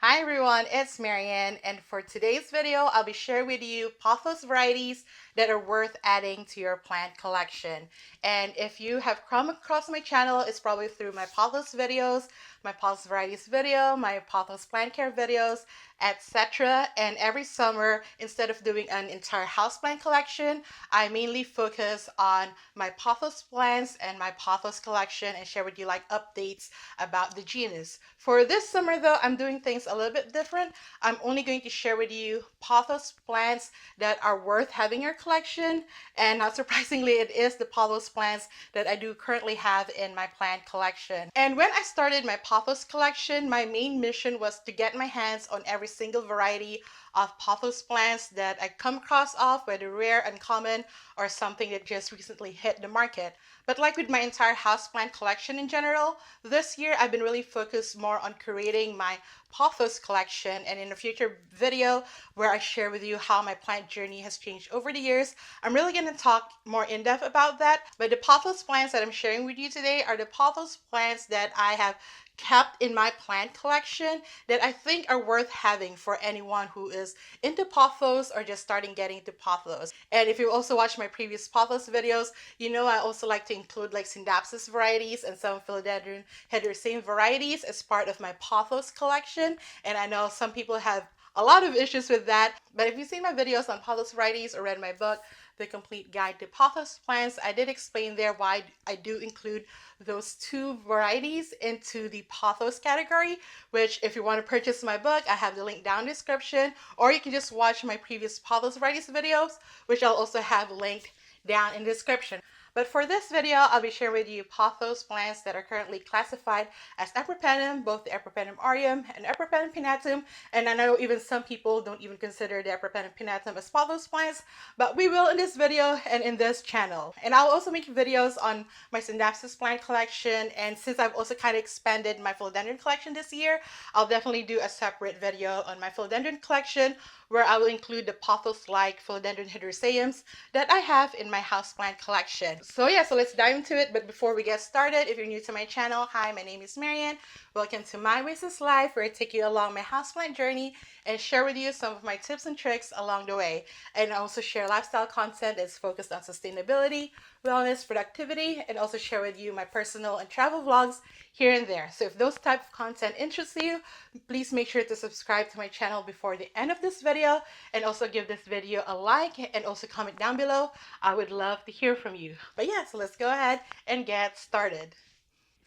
Hi everyone, it's Marianne, and for today's video, I'll be sharing with you Pothos varieties that are worth adding to your plant collection. And if you have come across my channel, it's probably through my Pothos videos, my Pothos varieties video, my Pothos plant care videos, etc. And every summer, instead of doing an entire houseplant collection, I mainly focus on my Pothos plants and my Pothos collection and share with you like updates about the genus. For this summer though, I'm doing things a little bit different. I'm only going to share with you Pothos plants that are worth having in your collection, and not surprisingly, it is the Pothos plants that I do currently have in my plant collection. And when I started my Pothos collection, my main mission was to get my hands on every single variety of Pothos plants that I come across of, whether rare, uncommon, or something that just recently hit the market. But like with my entire houseplant collection in general, this year I've been really focused more on creating my Pothos collection, and in a future video where I share with you how my plant journey has changed over the years, I'm really going to talk more in depth about that. But the Pothos plants that I'm sharing with you today are the Pothos plants that I have kept in my plant collection that I think are worth having for anyone who is into Pothos or just starting getting into Pothos. And if you also watched my previous Pothos videos, you know I also like to include like scindapsus varieties and some philodendron heterocene varieties as part of my Pothos collection. And I know some people have a lot of issues with that, but if you've seen my videos on Pothos varieties or read my book, The Complete Guide to Pothos Plants, I did explain there why I do include those two varieties into the Pothos category, which if you want to purchase my book, I have the link down in the description, or you can just watch my previous Pothos varieties videos, which I'll also have linked down in the description. But for this video, I'll be sharing with you Pothos plants that are currently classified as Epipremnum, both the Epipremnum aureum and Epipremnum pinnatum. And I know even some people don't even consider the Epipremnum pinnatum as Pothos plants, but we will in this video and in this channel. And I'll also make videos on my scindapsus plant collection, and since I've also kind of expanded my philodendron collection this year, I'll definitely do a separate video on my philodendron collection where I will include the Pothos-like philodendron hydrosaeums that I have in my houseplant collection. So let's dive into it. But before we get started, if you're new to my channel, hi, my name is Marianne. Welcome to My Oasis Life, where I take you along my houseplant journey and share with you some of my tips and tricks along the way. And I also share lifestyle content that's focused on sustainability, wellness, productivity, and also share with you my personal and travel vlogs here and there. So if those type of content interests you, please make sure to subscribe to my channel before the end of this video, and also give this video a like and also comment down below. I would love to hear from you. But so let's go ahead and get started.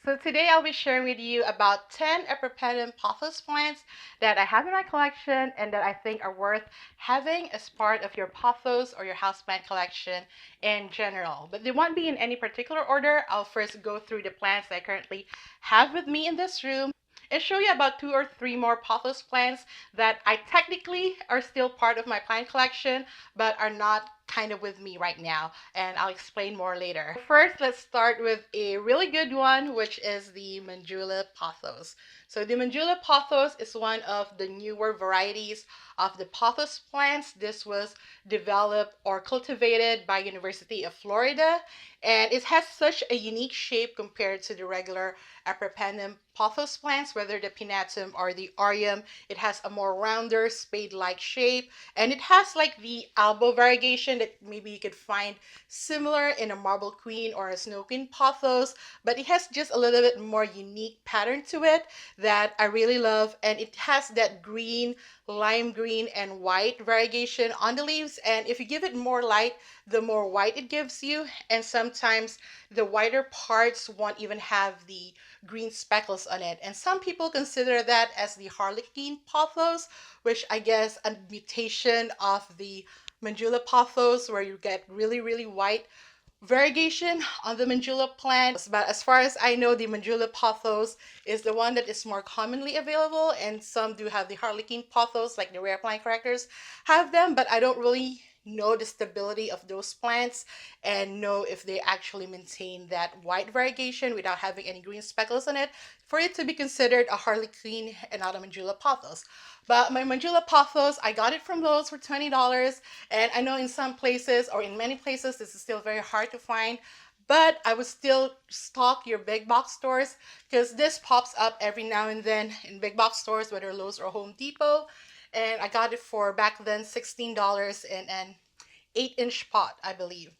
So today I'll be sharing with you about 10 Epipremnum Pothos plants that I have in my collection and that I think are worth having as part of your Pothos or your houseplant collection in general. But they won't be in any particular order. I'll first go through the plants that I currently have with me in this room and show you about 2 or 3 more Pothos plants that I technically are still part of my plant collection but are not kind of with me right now, and I'll explain more later. First, let's start with a really good one, which is the MANJULA Pothos. So the MANJULA Pothos is one of the newer varieties of the Pothos plants. This was developed or cultivated by University of Florida, and it has such a unique shape compared to the regular Epipremnum Pothos plants, whether the pinnatum or the aureum. It has a more rounder, spade-like shape, and it has like the ALBO variegation that maybe you could find similar in a Marble Queen or a Snow Queen Pothos, but it has just a little bit more unique pattern to it that I really love, and it has that green, lime green, and white variegation on the leaves, and if you give it more light, the more white it gives you, and sometimes the whiter parts won't even have the green speckles on it, and some people consider that as the Harlequin Pothos, which I guess a mutation of the MANJULA Pothos, where you get really white variegation on the MANJULA plant. But as far as I know, the MANJULA Pothos is the one that is more commonly available, and some do have the Harlequin Pothos, like the rare plant collectors have them, but I don't really know the stability of those plants and know if they actually maintain that white variegation without having any green speckles on it for it to be considered a Harlequin and not a MANJULA Pothos. But my MANJULA Pothos, I got it from Lowe's for $20, and I know in some places or in many places this is still very hard to find, but I would still stock your big box stores because this pops up every now and then in big box stores, whether Lowe's or Home Depot. And I got it for back then $16 in an 8-inch pot, I believe.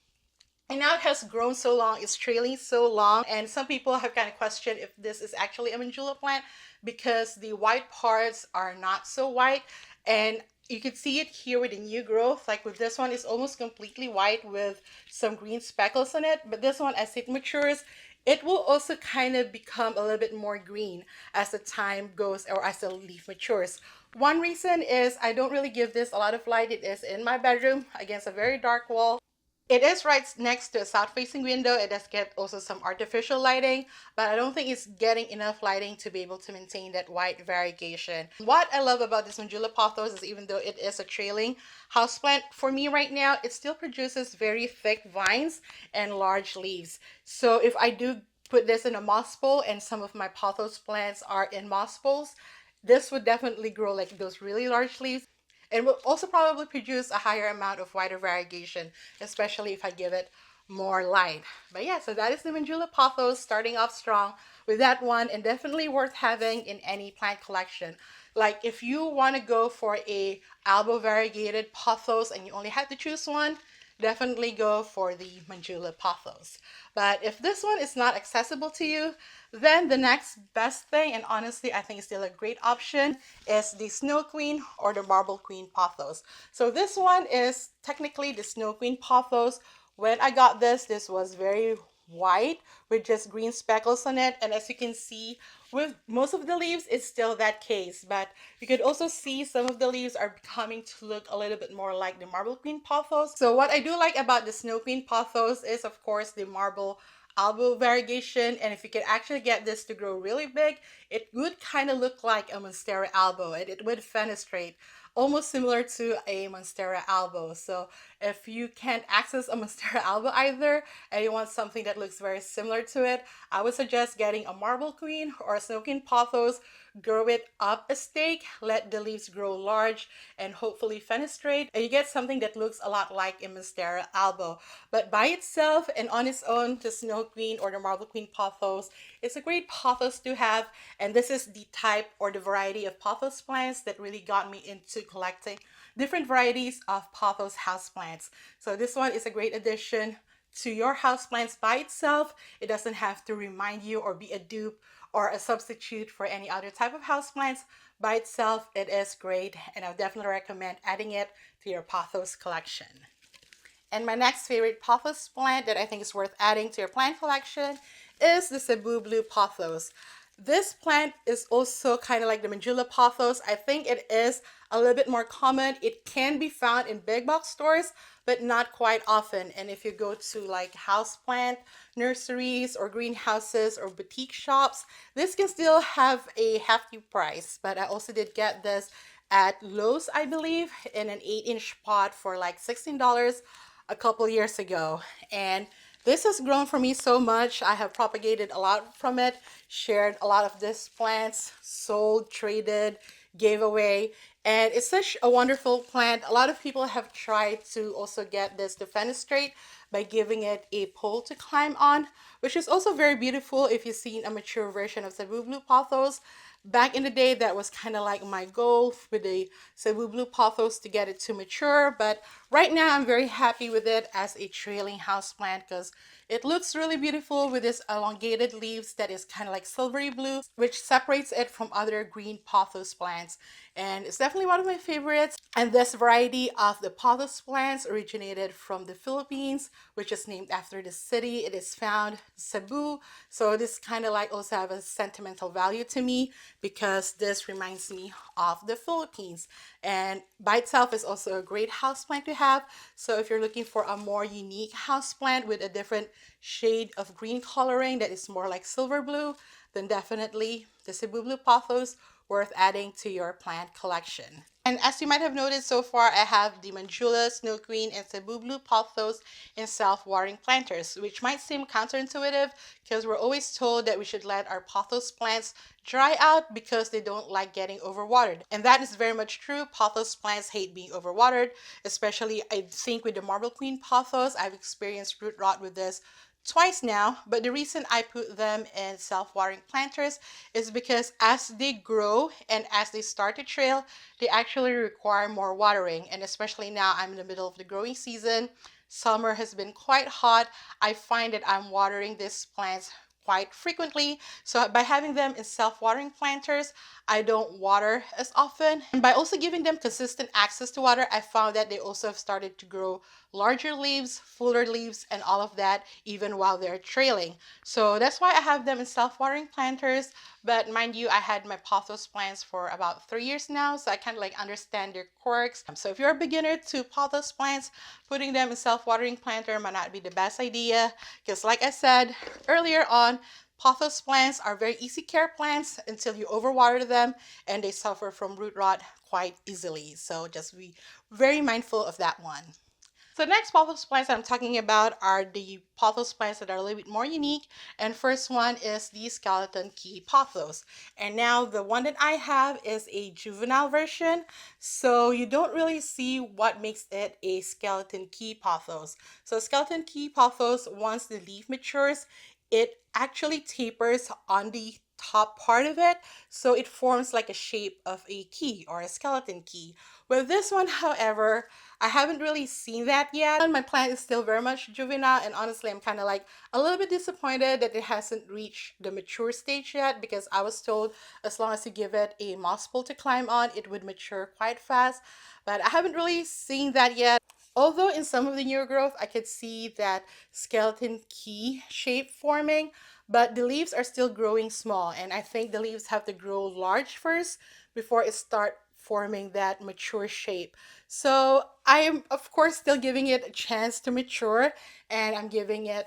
And now it has grown so long, it's trailing so long, and some people have kind of questioned if this is actually a manjula plant because the white parts are not so white. And you can see it here with the new growth. Like with this one, it's almost completely white with some green speckles on it. But this one, as it matures, it will also kind of become a little bit more green as the time goes or as the leaf matures. One reason is I don't really give this a lot of light. It is in my bedroom against a very dark wall. It is right next to a south-facing window. It does get also some artificial lighting, but I don't think it's getting enough lighting to be able to maintain that white variegation. What I love about this MANJULA pothos is even though it is a trailing houseplant, for me right now, it still produces very thick vines and large leaves. So if I do put this in a moss bowl and some of my pothos plants are in moss bowls, this would definitely grow like those really large leaves. It will also probably produce a higher amount of wider variegation, especially if I give it more light. But yeah, so that is the MANJULA pothos, starting off strong with that one, and definitely worth having in any plant collection. Like if you want to go for a ALBO variegated pothos and you only had to choose one, definitely go for the MANJULA pothos. But if this one is not accessible to you, then the next best thing, and honestly I think it's still a great option, is the Snow Queen or the Marble Queen pothos. So this one is technically the Snow Queen pothos. When I got this, this was very white with just green speckles on it, and as you can see with most of the leaves it's still that case, but you could also see some of the leaves are becoming to look a little bit more like the Marble Queen pothos. So what I do like about the Snow Queen pothos is of course the marble ALBO variegation, and if you could actually get this to grow really big, it would kind of look like a Monstera albo, and it would fenestrate almost similar to a Monstera albo. So if you can't access a Monstera albo either and you want something that looks very similar to it, I would suggest getting a Marble Queen or a Snow Queen pothos. Grow it up a stake, let the leaves grow large and hopefully fenestrate, and you get something that looks a lot like a Monstera albo. But by itself and on its own, the Snow Queen or the Marble Queen pothos is a great pothos to have, and this is the type or the variety of pothos plants that really got me into collecting different varieties of pothos houseplants. So this one is a great addition to your houseplants by itself. It doesn't have to remind you or be a dupe or a substitute for any other type of houseplants. By itself, it is great, and I would definitely recommend adding it to your pothos collection. And my next favorite pothos plant that I think is worth adding to your plant collection is the CEBU blue pothos. This plant is also kind of like the MANJULA pothos. I think it is a little bit more common. It can be found in big box stores, but not quite often. And if you go to like houseplant nurseries or greenhouses or boutique shops, this can still have a hefty price. But I also did get this at Lowe's, I believe, in an 8-inch pot for like $16 a couple years ago. And this has grown for me so much. I have propagated a lot from it, shared a lot of these plants, sold, traded, gave away, and it's such a wonderful plant. A lot of people have tried to also get this to fenestrate by giving it a pole to climb on, which is also very beautiful if you've seen a mature version of CEBU blue pothos. Back in the day, that was kind of like my goal with the CEBU blue pothos, to get it to mature, but right now I'm very happy with it as a trailing houseplant because it looks really beautiful with this elongated leaves that is kind of like silvery blue, which separates it from other green pothos plants. And it's definitely one of my favorites. And this variety of the pothos plants originated from the Philippines, which is named after the city it is found, Cebu. So this kind of like also have a sentimental value to me because this reminds me of the Philippines. And by itself is also a great houseplant to have. So if you're looking for a more unique houseplant with a different shade of green coloring that is more like silver blue, then definitely the CEBU blue pothos worth adding to your plant collection. And as you might have noticed so far, I have the MANJULA, Snow Queen, and CEBU blue pothos in self-watering planters, which might seem counterintuitive because we're always told that we should let our pothos plants dry out because they don't like getting overwatered. And that is very much true. Pothos plants hate being overwatered, especially I think with the Marble Queen pothos. I've experienced root rot with this twice now, but the reason I put them in self-watering planters is because as they grow and as they start to trail, they actually require more watering. And especially now, I'm in the middle of the growing season. Summer has been quite hot. I find that I'm watering these plants quite frequently. So by having them in self-watering planters, I don't water as often. And by also giving them consistent access to water, I found that they also have started to grow larger leaves, fuller leaves, and all of that even while they're trailing. So that's why I have them in self-watering planters. But mind you, I had my pothos plants for about 3 years now, so I kind of like understand their quirks. So if you're a beginner to pothos plants, putting them in self-watering planter might not be the best idea because like I said earlier on, pothos plants are very easy care plants until you overwater them and they suffer from root rot quite easily. So just be very mindful of that one. So the next pothos plants I'm talking about are the pothos plants that are a little bit more unique. And first one is the skeleton key pothos. And now the one that I have is a juvenile version. So you don't really see what makes it a skeleton key pothos. So skeleton key pothos, once the leaf matures, it actually tapers on the top part of it, so it forms like a shape of a key or a skeleton key. With this one, however, I haven't really seen that yet. My plant is still very much juvenile, and honestly, I'm kind of like a little bit disappointed that it hasn't reached the mature stage yet, because I was told as long as you give it a moss pole to climb on, it would mature quite fast. But I haven't really seen that yet. Although in some of the newer growth, I could see that skeleton key shape forming, but the leaves are still growing small, and I think the leaves have to grow large first before it start forming that mature shape. So I am of course still giving it a chance to mature, and I'm giving it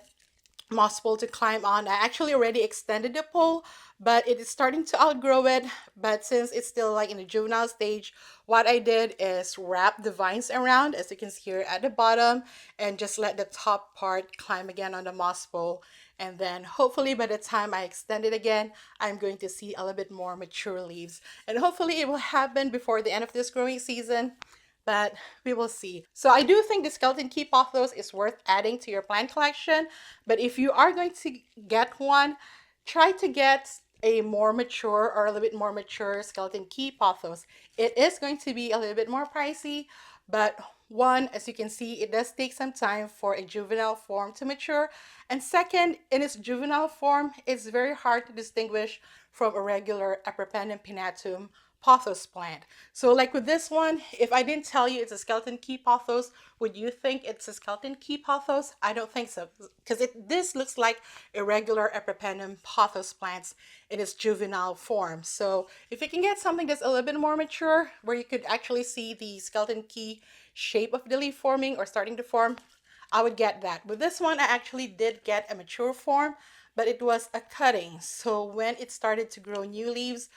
moss pole to climb on. I actually already extended the pole, but it is starting to outgrow it. But since it's still like in the juvenile stage, what I did is wrap the vines around, as you can see here at the bottom, and just let the top part climb again on the moss pole. And then hopefully by the time I extend it again, I'm going to see a little bit more mature leaves. And hopefully it will happen before the end of this growing season, but we will see. So I do think the skeleton key pothos is worth adding to your plant collection, but if you are going to get one, try to get a more mature or a little bit more mature skeleton key pothos. It is going to be a little bit more pricey, but one, as you can see, it does take some time for a juvenile form to mature. And second, in its juvenile form, it's very hard to distinguish from a regular Epipremnum pinnatum pothos plant. So like with this one, if I didn't tell you it's a skeleton key pothos, would you think it's a skeleton key pothos? I don't think so, because this looks like a regular Epipremnum pothos plants in its juvenile form. So if you can get something that's a little bit more mature, where you could actually see the skeleton key shape of the leaf forming or starting to form, I would get that. With this one, I actually did get a mature form, but it was a cutting. So when it started to grow new leaves,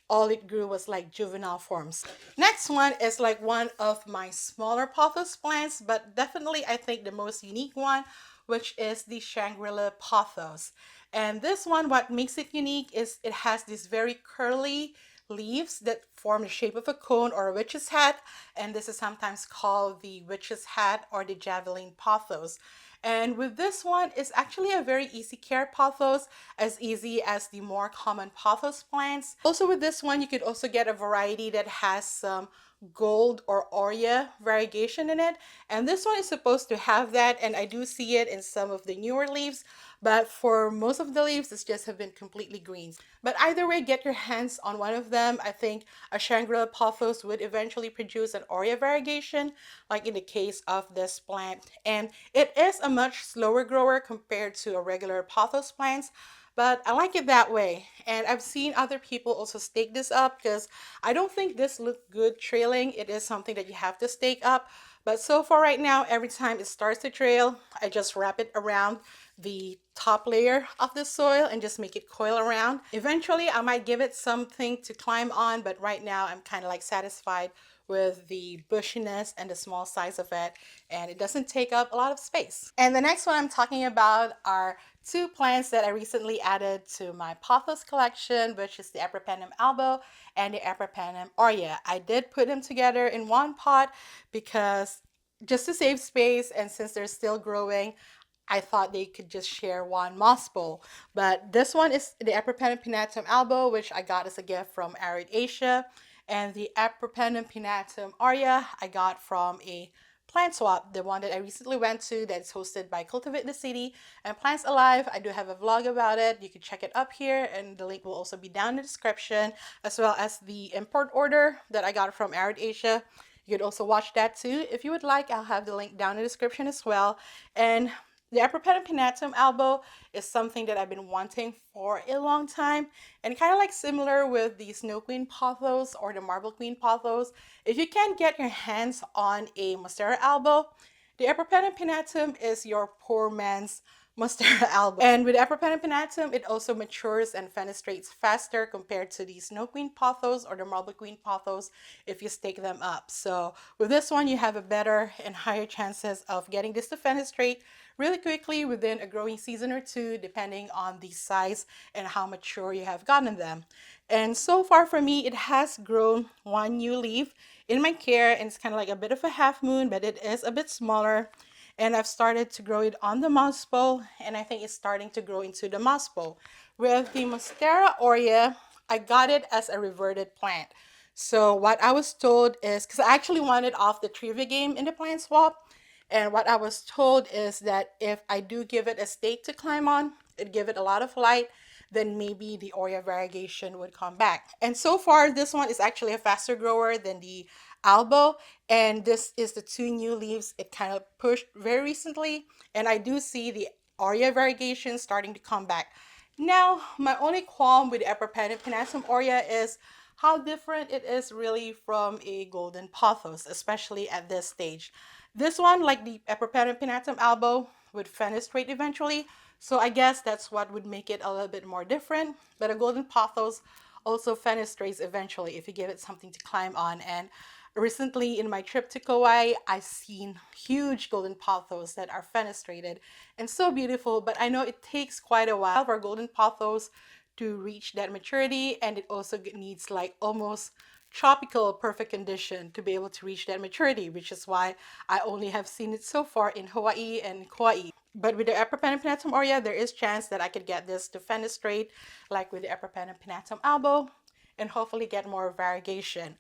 all it grew was like juvenile forms. Next one is like one of my smaller pothos plants, but definitely I think the most unique one, which is the Shangri-La pothos. And this one, what makes it unique is it has these very curly leaves that form the shape of a cone or a witch's hat, and this is sometimes called the witch's hat or the javelin pothos. And with this one, it's actually a very easy care pothos, as easy as the more common pothos plants. Also with this one, you could also get a variety that has some gold or aurea variegation in it, and this one is supposed to have that, and I do see it in some of the newer leaves, but for most of the leaves it's just have been completely green. But either way, get your hands on one of them. I think a Shangri-La pothos would eventually produce an aurea variegation, like in the case of this plant, and it is a much slower grower compared to a regular pothos plants, but I like it that way. And I've seen other people also stake this up, because I don't think this looked good trailing. It is something that you have to stake up, but so far right now, every time it starts to trail, I just wrap it around the top layer of the soil and just make it coil around. Eventually I might give it something to climb on, but right now I'm kind of like satisfied with the bushiness and the small size of it, and it doesn't take up a lot of space. And the next one I'm talking about are two plants that I recently added to my pothos collection, which is the Epipremnum ALBO and the Epipremnum AUREA. I did put them together in one pot because just to save space, and since they're still growing, I thought they could just share one moss bowl. But this one is the Epipremnum pinnatum ALBO, which I got as a gift from Arid Asia. And the Epipremnum pinnatum AUREA I got from a plant swap, the one that I recently went to that's hosted by Cultivate the City and Plants Alive. I do have a vlog about it. You can check it up here, and the link will also be down in the description, as well as the import order that I got from Arid Asia. You could also watch that too if you would like. I'll have the link down in the description as well. And the Epipremnum pinnatum ALBO is something that I've been wanting for a long time, and kind of like similar with the Snow Queen Pothos or the Marble Queen Pothos. If you can't get your hands on a Monstera ALBO, the Epipremnum pinnatum is your poor man's Monstera ALBO. And with Epipremnum pinnatum, it also matures and fenestrates faster compared to the Snow Queen Pothos or the Marble Queen Pothos if you stake them up. So with this one, you have a better and higher chances of getting this to fenestrate really quickly within a growing season or two, depending on the size and how mature you have gotten them. And so far for me, it has grown one new leaf in my care, and it's kind of like a bit of a half moon, but it is a bit smaller. And I've started to grow it on the moss bowl, and I think it's starting to grow into the moss bowl. With the Monstera aurea, I got it as a reverted plant. So what I was told is, because I actually wanted off the trivia game in the plant swap, and what I was told is that if I do give it a stake to climb on, it give it a lot of light, then maybe the aurea variegation would come back. And so far, this one is actually a faster grower than the ALBO, and this is the two new leaves it kind of pushed very recently, and I do see the aurea variegation starting to come back. Now, my only qualm with the Epipremnum pinnatum aurea is how different it is really from a golden pothos, especially at this stage. This one, like the Epipremnum pinnatum ALBO, would fenestrate eventually, so I guess that's what would make it a little bit more different. But a golden pothos also fenestrates eventually if you give it something to climb on. And recently in my trip to Kauai, I've seen huge golden pothos that are fenestrated and so beautiful, but I know it takes quite a while for golden pothos to reach that maturity, and it also needs like almost tropical perfect condition to be able to reach that maturity, which is why I only have seen it so far in Hawaii and Kauai. But with the Epipremnum pinnatum aurea, there is chance that I could get this to fenestrate like with the Epipremnum pinnatum ALBO and hopefully get more variegation.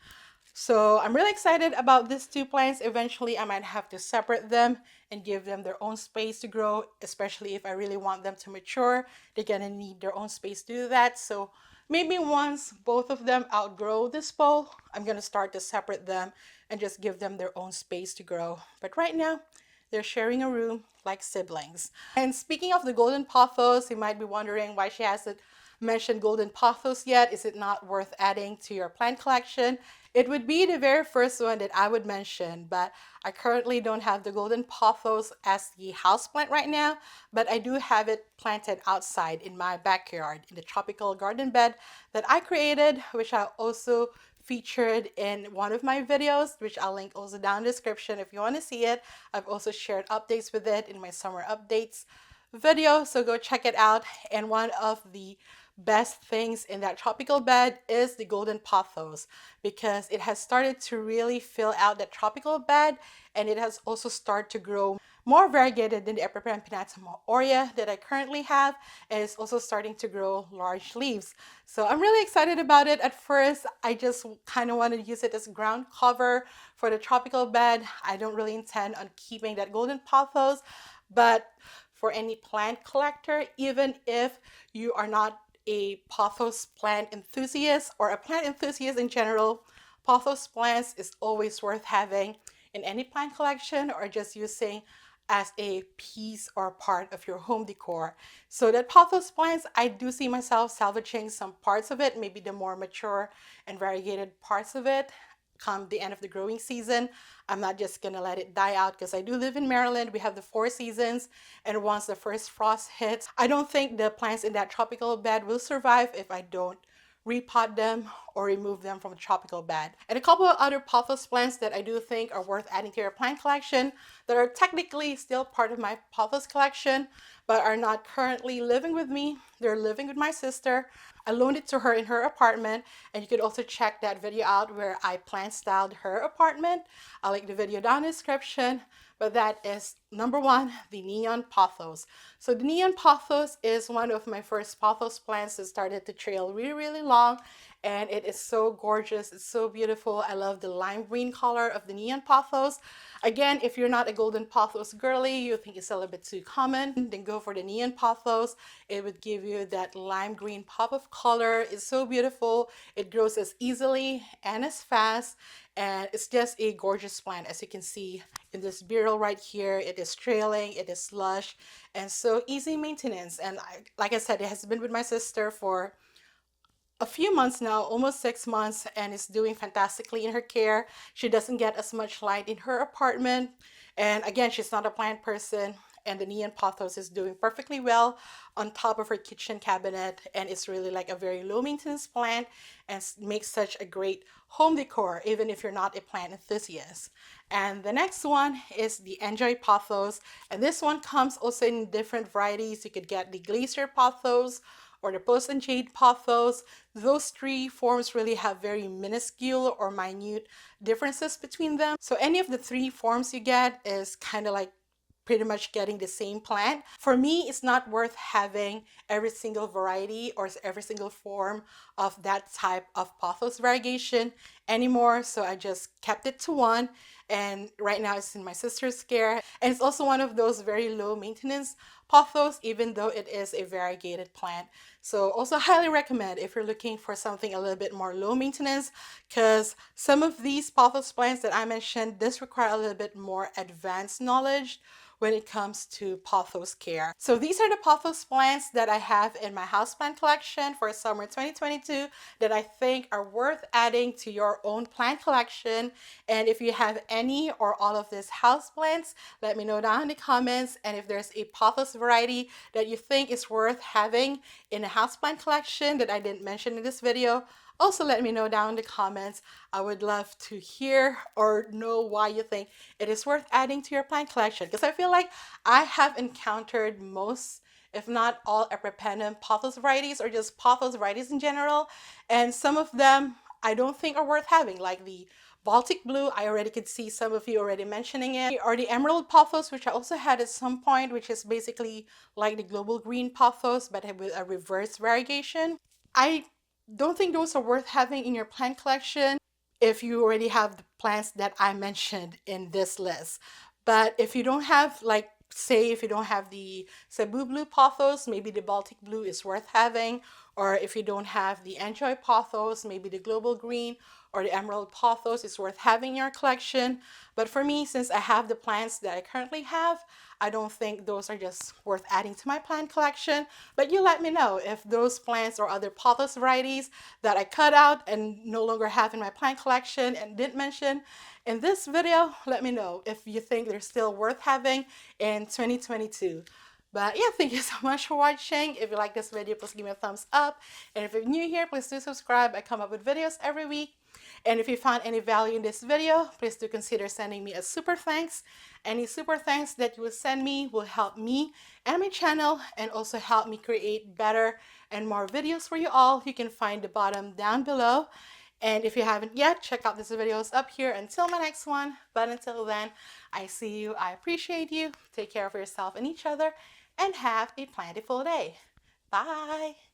So I'm really excited about these two plants. Eventually, I might have to separate them and give them their own space to grow, especially if I really want them to mature. They're gonna need their own space to do that. So maybe once both of them outgrow this bowl, I'm gonna start to separate them and just give them their own space to grow. But right now, they're sharing a room like siblings. And speaking of the golden pothos, you might be wondering why she hasn't mentioned golden pothos yet. Is it not worth adding to your plant collection? It would be the very first one that I would mention, but I currently don't have the golden pothos as the houseplant right now, but I do have it planted outside in my backyard in the tropical garden bed that I created, which I also featured in one of my videos, which I'll link also down in the description if you want to see it. I've also shared updates with it in my summer updates video, so go check it out. And one of the best things in that tropical bed is the golden pothos, because it has started to really fill out that tropical bed, and it has also started to grow more variegated than the Epipremnum pinnatum aurea that I currently have, and it's also starting to grow large leaves. So I'm really excited about it. At first, I just kind of wanted to use it as ground cover for the tropical bed. I don't really intend on keeping that golden pothos, but for any plant collector, even if you are not a pothos plant enthusiast or a plant enthusiast in general, pothos plants is always worth having in any plant collection or just using as a piece or part of your home decor. So that pothos plants, I do see myself salvaging some parts of it, maybe the more mature and variegated parts of it come the end of the growing season. I'm not just gonna let it die out, because I do live in Maryland. We have the 4 seasons, and once the first frost hits, I don't think the plants in that tropical bed will survive if I don't repot them or remove them from a tropical bed. And a couple of other pothos plants that I do think are worth adding to your plant collection that are technically still part of my pothos collection, but are not currently living with me. They're living with my sister. I loaned it to her in her apartment, and you could also check that video out where I plant styled her apartment. I'll link the video down in the description. But that is number one, the neon pothos. So the neon pothos is one of my first pothos plants that started to trail really long, and it is so gorgeous. It's so beautiful. I love the lime green color of the neon pothos. Again, if you're not a golden pothos girly, you think it's a little bit too common, then go for the neon pothos. It would give you that lime green pop of color. It's so beautiful. It grows as easily and as fast, and it's just a gorgeous plant. As you can see in this barrel right here, it is trailing, it is lush, and so easy maintenance. And like I said, it has been with my sister for a few months now, almost 6 months, and is doing fantastically in her care. She doesn't get as much light in her apartment, and again, she's not a plant person, and the neon pothos is doing perfectly well on top of her kitchen cabinet, and it's really like a very low maintenance plant and makes such a great home decor even if you're not a plant enthusiast. And the next one is the NJOY pothos, and this one comes also in different varieties. You could get the glacier pothos or the post and jade pothos. Those three forms really have very minuscule or minute differences between them. So any of the three forms you get is kind of like pretty much getting the same plant. For me, it's not worth having every single variety or every single form of that type of pothos variegation anymore, so I just kept it to one, and right now it's in my sister's care. And it's also one of those very low maintenance pothos, even though it is a variegated plant. So also highly recommend if you're looking for something a little bit more low maintenance, because some of these pothos plants that I mentioned, this require a little bit more advanced knowledge when it comes to pothos care. So these are the pothos plants that I have in my houseplant collection for summer 2022 that I think are worth adding to your own plant collection. And if you have any or all of these houseplants, let me know down in the comments. And if there's a pothos variety that you think is worth having in a houseplant collection that I didn't mention in this video, also let me know down in the comments. I would love to hear or know why you think it is worth adding to your plant collection, because I feel like I have encountered most, if not all, Epipremnum pothos varieties or just pothos varieties in general, and some of them I don't think are worth having, like the Baltic blue. I already could see some of you already mentioning it, or the emerald pothos, which I also had at some point, which is basically like the global green pothos but with a reverse variegation. I don't think those are worth having in your plant collection if you already have the plants that I mentioned in this list. But if you don't have, like, say if you don't have the CEBU blue pothos, maybe the Baltic blue is worth having. Or if you don't have the NJOY pothos, maybe the global green or the emerald pothos is worth having in your collection. But for me, since I have the plants that I currently have, I don't think those are just worth adding to my plant collection. But you let me know if those plants or other pothos varieties that I cut out and no longer have in my plant collection and didn't mention in this video, let me know if you think they're still worth having in 2022. But yeah, thank you so much for watching. If you like this video, please give me a thumbs up. And if you're new here, please do subscribe. I come up with videos every week. And if you found any value in this video, please do consider sending me a super thanks. Any super thanks that you will send me will help me and my channel, and also help me create better and more videos for you all. You can find the bottom down below. And if you haven't yet, check out these videos up here until my next one. But until then, I see you, I appreciate you. Take care of yourself and each other, and have a plantiful day. Bye!